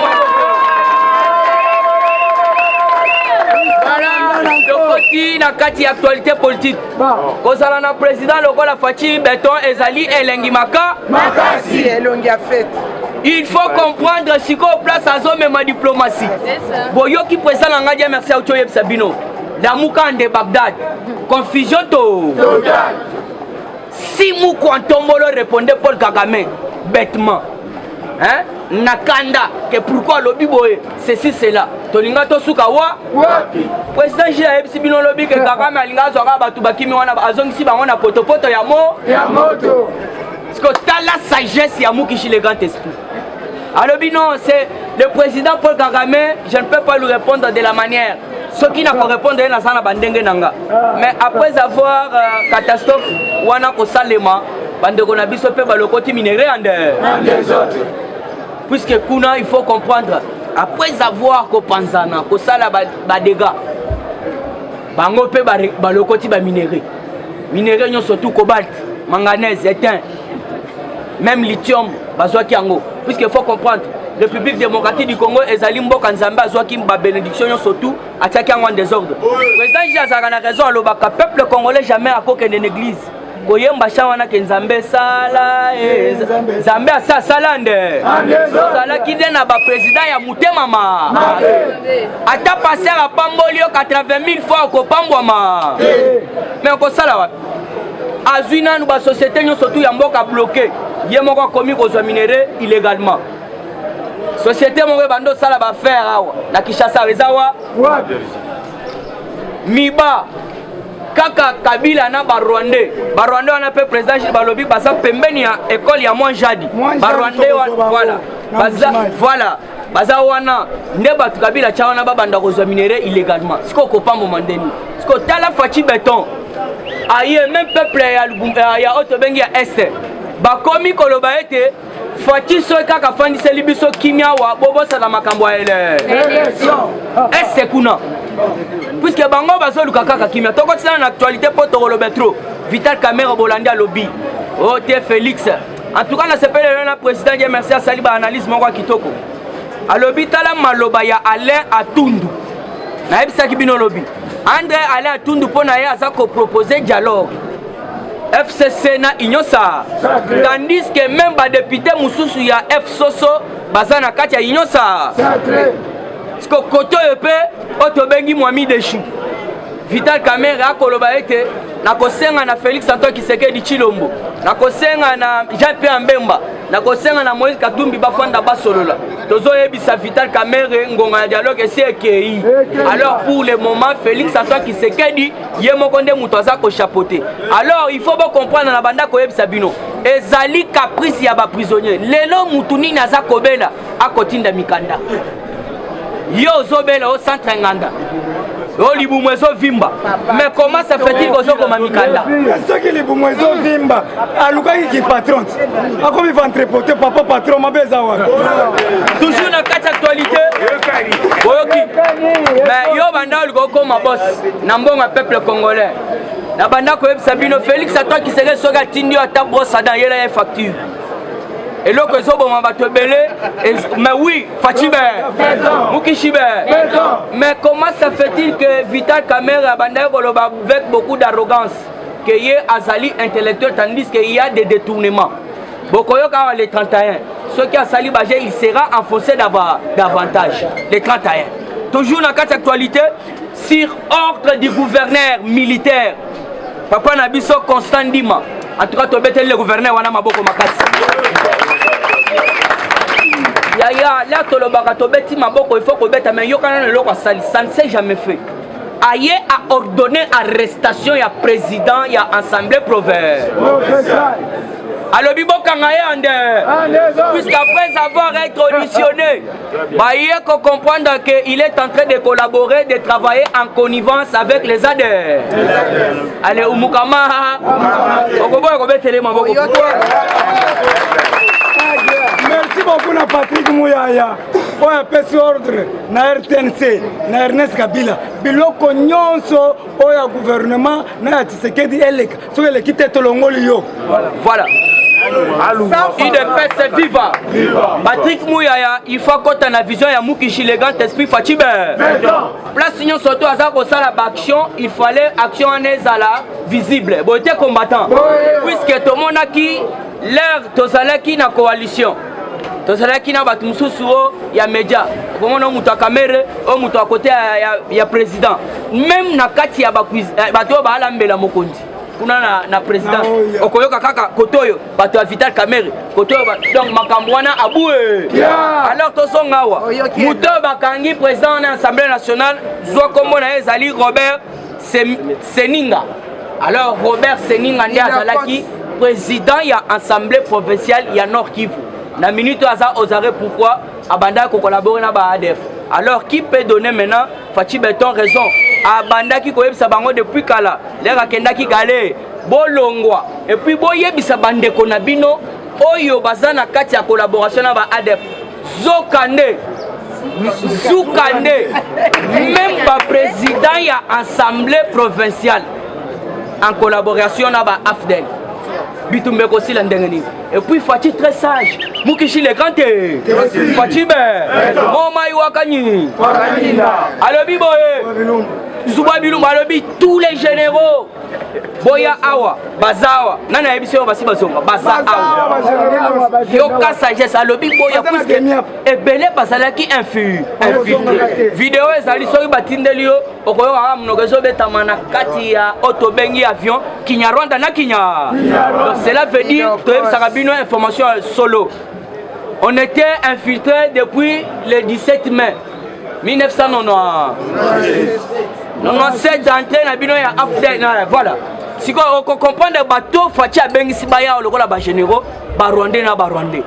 Voilà, le côté na kati actualité politique. Kozala na président lokola Fachi Beton Ezali Elengimaka. Makasi elongi a fait. Il faut comprendre si qu'on place à zone ma diplomatie. Boyoki président Nangadia merci à Ochoyeb Sabino. Damuka de Bagdad. Confusion total. Si Mukwantombolo répondait Paul Kagame bêtement, hein, Nakanda, que pourquoi lobby boy, ceci, c'est là. Tolinga to sukawa, président J.A. Sibino lobby que Kagame alinga zora batubakimi wana azong si bango na potopoto ya moto. Parce que t'as la sagesse ya Mukishi le grand esprit. Alors non, c'est le président Paul Kagame, je ne peux pas lui répondre de la manière. Ce qui n'a pas répondu à la bandenge nanga. Mais après avoir catastrophe, wana ko salema, bandeko na biso pe balokoti minéré puisque kuna il faut comprendre, après avoir ko panzana, ko sala ba dégâts. Bango pe balokoti ba minéré. Minéré nyo surtout cobalt, manganèse, étain, même lithium, bazwaki yango. Puisqu'il faut comprendre, République démocratique du Congo et Zalimbo Kanzamba Zouaki Mba bénédiction surtout attaqué en désordre. Président Jazara a raison, le peuple congolais jamais à coquer d'une église. Koyemba chawana Kenzambe sala Zambé sa salande. Sala qui donne à président ya Moutemama. Ata passer à Pambolio 80 000 fois au Pambouama. Mais on sala Azuina nous ba société nous surtout Yamboka bloqué. Yemoko commis aux minéraux illégalement. Société mon bando sala ba faire awa na Kinshasa rezawa Miba kaka Kabila na Barwandais wana pe président balobi basa pembeni ya école ya Mwanjadi Barwandais voilà baza wana nde batu Kabila cha wana babanda kozwa minéraux illégalement siko kopambo mandeni siko tala Fachi Beton aye même peuple ya otobengi ya est bakomi koloba ete Fachi soka kafandi selibiso kimia wa bobo sala makambo ele est kuna puisque bango baso lukaka kimia toko tsana na actualité poto kolobetro Vital Kamerhe Bolandi lobby OT Félix en tout cas na sepele na président Dieu merci à Saliba analyse moko kitoko alobi tala maloba ya Alain Atundu na ebisaki bino lobby André Alain Atundu pona ya za ko proposer dialogue FCC na Inyosa tandis que même ba député mususu ya FSoso bazana kati ya Inyosa parce que koto yope otobengi mwami deshu Vital Kamerhe akoloba ete nakosenga na Félix Antoine Tshisekedi Tshilombo, nakosenga na Jean-Pierre Mbemba, nakosenga na Moïse Katumbi bafanda basolola. Tozo yebisa Vital Kamerhe ngonga dialogue esi ekei. Alors pour le moment Félix Antoine Tshisekedi yemoko nde muto aza ko chapeauter. Alors il faut bien comprendre na banda ko yebisa bino. Ezali caprice ya ba prisonnier. Lelo mutu nini aza kobela akotinda mikanda. Yo zobela au centre nganda. Oh libumwezo vimba. Mais comment ça fait-il que comme mikanda? Ce qui libumwezo vimba, aluka qui patron. A comme il va entrepoter papa patron mabeza wa. Toujours dans quatre actualités. Boyoki. Mais yo banda luko comme boss. Nambonga peuple congolais. Na banda ko yebisa bino Félix Antoine Tshisekedi soka tindi ata brossa dans yela facture. Et là, que bon, mais oui, Fatime, Mukishibe. Mais comment ça fait-il que Vital Kamerhe avec beaucoup d'arrogance, qu'il y ait Azali intellectuel, tandis qu'il y a des détournements. Bokoyoka les 31. Ceux qui ont sali Bagé, il sera enfoncé davantage. Les 31. Toujours dans la carte actualité, sur ordre du gouverneur militaire, Papa Nabiso Constant Dima. En tout cas, tu as le gouverneur Wana Maboko Makasi. Là, tu as Maboko, il faut que tu aies ça ne s'est jamais fait. Aïe a ordonné arrestation, il y a président, il y a assemblée province. Alors, Bibo Kangayande, puisqu'après avoir été auditionné, il faut comprendre qu'il est en train de collaborer, de travailler en connivence avec les adhérents. Allez, Oumukama, merci beaucoup na Patrick Mouyaya. On a fait ordre na RTNC, na Ernest Kabila. Biloko nyonso oya gouvernement na Tshisekedi eleka. So l'équipe est tolongoli yo. Voilà. IDPS viva. Patrick Mouyaya, il faut qu'on ait la vision ya Mukishi le grand esprit Fatime. Place union surtout à ça action, il fallait action en ezala visible. Bon, était combattant. Puisque tout le monde a qui l'air tozalaki na coalition. Tozalaki na batu mususu ya média. Comment on muta Kamerhe, on muta côté ya président. Même na kati ya batu ba alambela mokonzi. Kuna na président okoyoka kaka kotoyo bato ya Vital Kamerhe kotoyo donc makambo wana aboué. Alors tosonga wa muto bakangi président na Assemblée nationale zwa kombo na ezali Robert Seninga. Alors Robert Seninga ndi azalaki président ya Assemblée provinciale ya Nord Kivu. Na minute aza osare pourquoi abanda ko collaborer na ba ADF. Alors qui peut donner maintenant Fachi Beton raison? Abanda qui koyebisa bango depuis kala lera kenda ki galé bolongwa et puis boyebisa bande konabino oyo bazana kati ya collaboration na ba ADF zokande même ba président ya assemblée provinciale en collaboration na ba AFDEL bitumbe ko sila ndengeni et puis Fachi très sage Mukishi le grand Fachi moma iwakani alors biboye Zubabilou Malobi, tous les généraux, Boya Awa, Bazawa, Nana Ebisio Basibazonga, Baza Awa, Yoka Sagesse, Alobi Boya, et Belé Basalaki infiltré. Vidéo est allée sur le Batindelio, Okoyo Aram, Nogezo Betamana, Katia, Otobengi avion, Kinyarwanda Nakinya. Donc cela veut dire que Sarabino information solo. On était infiltré depuis le 17 mai 1990. Non, c'est d'entrée na bino ya update voilà. Si on comprend le bateau Fachi abengi sibaya o lokola ba généraux ba Rwandais na ba Rwandais.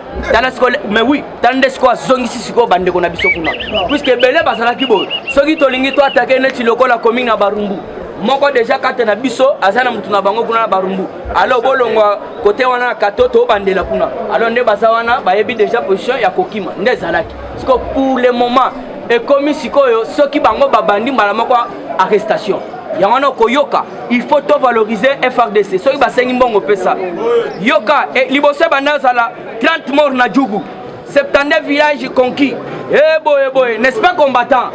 Mais oui, tande sko zongi siko bande ko na biso kuna. Puisque belé basala kibo. Soki tolingi to attaquer neti lokola commune na Barumbu. Moko déjà kate na biso azana mutu na bango kuna na Barumbu. Alors bolongwa côté wana katoto bande la kuna. Alors nde basawana ba yebi déjà position ya kokima. Nde zalaki. Parce que pour le moment et comme sikoyo soki bango babandi mbala moko arrestation. Yangana koyoka, il faut tout valoriser FRDC. Soki basengi mbongo pesa. Yoka et libose banazala 30 morts na Djougou. 79 villages conquis. Eh boy, n'est-ce pas combattant?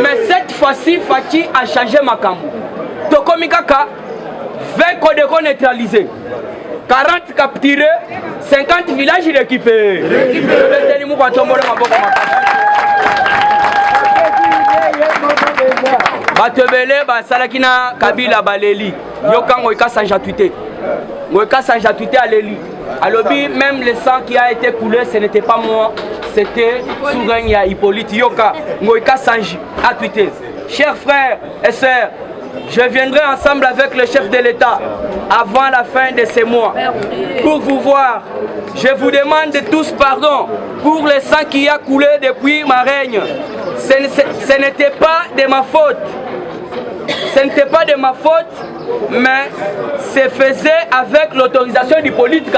Mais cette fois-ci, Fachi a changé Makambu. Tokomi kaka 20 Kodeko neutralisés. 40 capturés, 50 villages récupérés. Batebele basalaki na Kabila baleli. Yoka ngoika sanja tuité. Ngoika sanja tuité aleli. Alobi même le sang qui a été coulé ce n'était pas moi, c'était Sourenya Hippolyte Yoka ngoika sanji a tuité. Chers frères et sœurs, je viendrai ensemble avec le chef de l'État avant la fin de ces mois pour vous voir. Je vous demande tous pardon pour le sang qui a coulé depuis ma règne. Ce n'était pas de ma faute. Ce n'était pas de ma faute, mais se faisait avec l'autorisation du politique.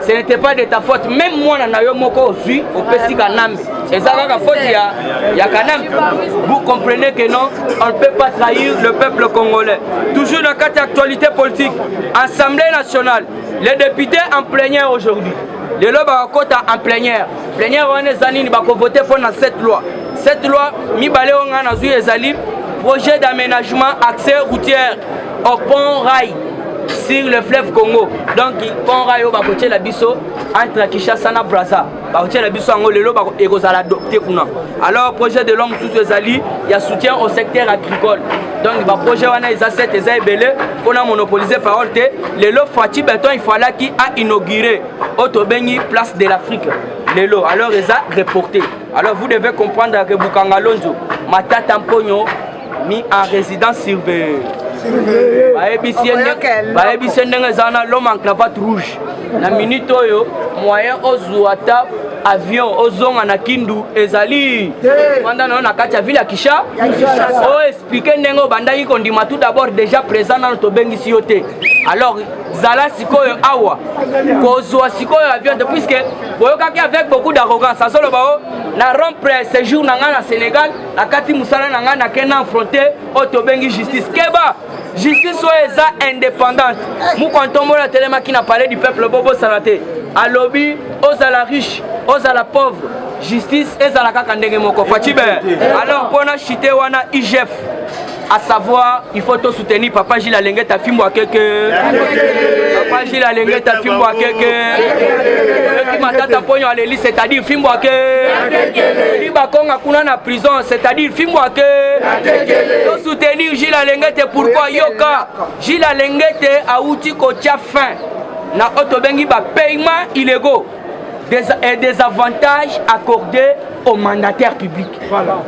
Ce n'était pas de ta faute. Même moi, vous comprenez que non, on ne peut pas trahir le peuple congolais. Toujours dans cette actualité politique, Assemblée nationale, les députés en plénière aujourd'hui. Les lois en plénière. Plénière, on est voté pour cette loi. Cette loi, projet d'aménagement accès routier au pont rail sur le fleuve Congo. Donc, pont rail au côté la biso entre Kinshasa et Brazza. Côté la biso en lelo et adopté. Alors, projet de l'homme sous Ezali, il y a soutien au secteur agricole. Donc, le projet on a les assets et on a monopolisé parole. Le lot Fati Beton, il fallait qu'il a inauguré Otobeni, place de l'Afrique. Alors ils ont reporté. Alors vous devez comprendre que Bukanga Lonzo, Matata Mpogno, mis en résidence surveillée. L'homme en cravate rouge. La minute moyen aux avion aux zones en Akindu ezali pendant on a katia ville Kisha oh expliquer nengo bandaki kondima tout d'abord déjà présent dans notre bengi sioté. Alors zala sikoyo awa kozwa sikoyo avion puisque boyokaki avec beaucoup d'arrogance ça solo bao na rompre séjour nanga na Sénégal na kati musala nanga na kena affronter auto bengi justice keba justice soit indépendante mu kontombo la telema qui n'a parlé du peuple bobo salate à lobby aux à la riche aux à la pauvre justice et à la kakandenge moko fatibe alors pour na chité wana IGF à savoir il faut tout soutenir papa Gilles Alengeta fimbo akeke papa Gilles Alengeta fimbo akeke qui matata ponyo aleli c'est-à-dire fimbo akeke li bakonga kuna na prison c'est-à-dire fimbo akeke tout soutenir Gilles Alengeta pourquoi yoka Gilles Alengeta a outil ko tia fin na otobengi ba paiement illégaux des avantages accordés aux mandataires publics. Voilà.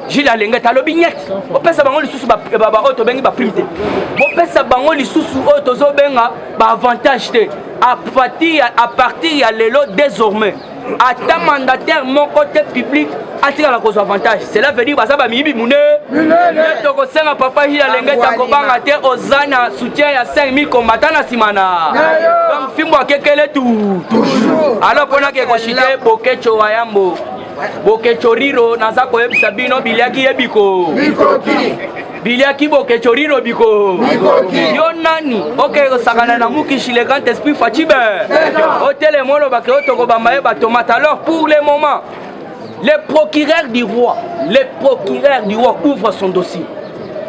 Gilles Alengeta lobi net. O pesa bango lisusu ba otobengi ba prime te. O pesa bango lisusu otozo benga ba avantage te. À partir ya lelo désormais à ta mandataire mon côté public attire la cause avantage. Cela veut dire que mibi mune toko senga papa Gilles Alengeta ko banga te ozana soutien ya 5000 combattants na simana. Donc fimbo akekele tout. Alors pona ke ko chite bokecho wayambo. Bokechoriro naza ko yebisa bino biliaki yebiko. Biliaki bokechoriro biko. Yo nani? OK sakana na mukishi le grand esprit Fatibe. Hôtel molo ba ke otoko bamba ba tomate. Alors pour le moment le procureur du roi ouvre son dossier.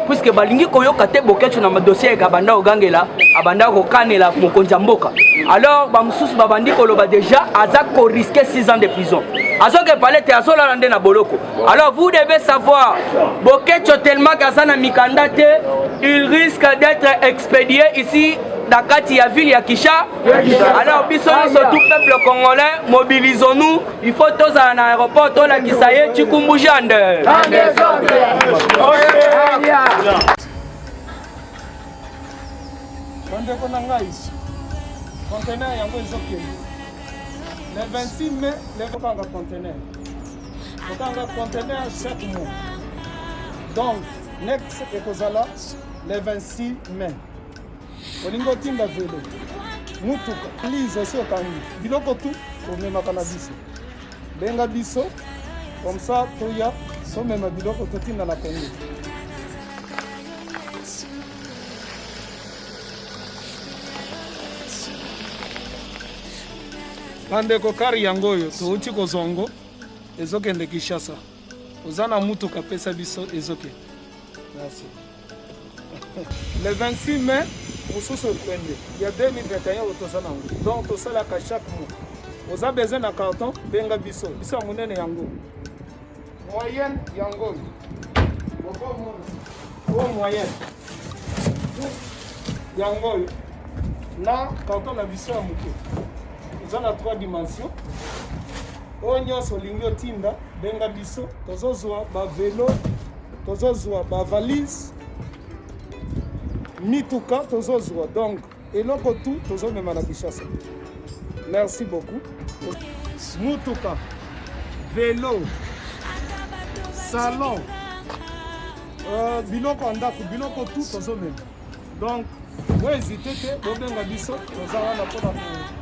Puisque balingi koyoka te bokecho na dossier ka banda ogangela abanda ko kanela mokonzi mboka. Alors ba mususu babandi koloba déjà azako risquer 6 ans de prison. Azoke palete azola lande na boloko. Alors vous devez savoir bokecho tellement kazana mikandate, il risque d'être expédié ici dans la ville ya Kisha. Alors biso surtout peuple congolais, mobilisons-nous. Il faut tous à l'aéroport to la Kisaye Chikumbujande. Conteneur yango ezokende le 26 mai le kokanga conteneur chaque mois donc next ekozala le 26 mai olingo tinda velo mutuka please esi okangi biloko tu omemaka na biso benga biso comme ça toya somema biloko totinda na Congo. Bandeko kari yango oyo touti kozongo ezokende Kinshasa ozana mutuka pesa biso ezoke. Merci. Le 26 mai mosusu ekwende ya 2021 otozana yango donc tosalaka chaque mois oza besoin na carton benga biso munene yango moyenne yango oyo moyenne yango oyo na carton na biso ya moke eza na 3 dimensions oyo nyonso olingi otinda benga biso tozozwa bavelo tozozwa bavalise mituka tozozwa donc eloko tu tozomema na Kinshasa. Merci beaucoup. Mutuka, vélo, salon, biloko andako, biloko tout tozomema. Donc, vous hésitez que vous benga biso, nous allons la